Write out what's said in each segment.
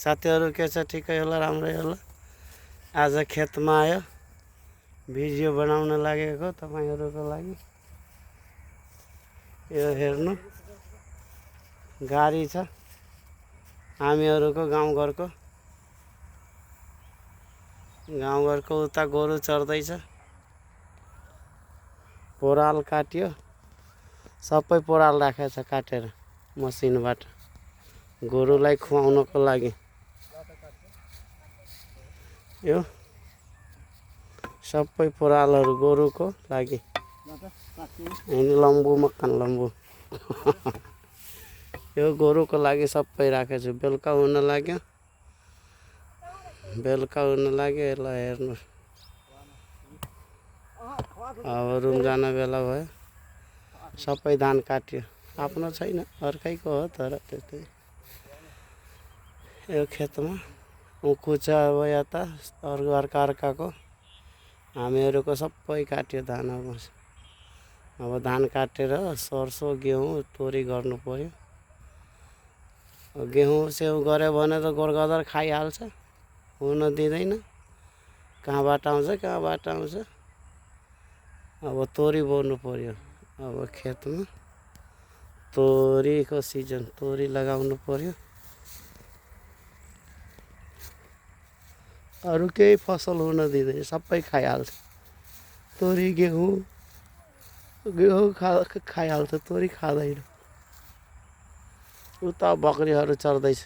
साथीहरू के छ ठिकै होला राम्रै होला। आज खेतमा आयो भिडियो बनाउन लागेको तपाईहरुको लागि। यो हेर्नु गाडी छ हामीहरुको गाउँघरको उता गोरु चर्दैछ। पोराल काट्यो सबै पोराल राखेछ काटेर मसिनबाट गोरुलाई खुवाउनको लागि। यो सबै पोरालहरु गोरुको लागि। यिनी लम्बु मक्कन लम्बु यो गोरुको लागि सबै राखेछु। बेलुका हुन लाग्यो यसलाई हेर्नु। अब रुम जान बेला भयो। सबै धान काट्यो आफ्नो छैन अर्कैको हो तर त्यतै। यो खेतमा उखु छ अब यता अर्काको हामीहरुको सबै काट्यो धान। अब धान काटेर सर्सो गेहूँ तोरी गर्नु पर्यो। गेहूँ सेउ गर्यो भने त गोरगदर खाइहाल्छ हुन दिँदैन। कहाँबाट आउँछ। अब तोरी बोर्नु पर्यो। अब खेतमा तोरीको सिजन तोरी लगाउनु पर्यो। अरु केही फसल हुन दिँदैन सबै खाइहाल्छ। तोरी गेहूँ खाइहाल्छ तोरी खाँदैन। उता बकरीहरू चर्दैछ।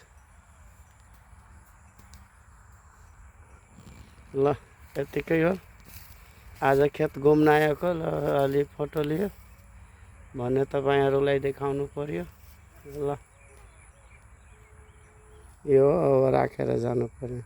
ल यतिकै हो। आज खेत घुम्न आएको अलि फोटो लियो भने तपाईहरुलाई देखाउनु पर्यो। ल यो अब राखेर जानु पर्यो।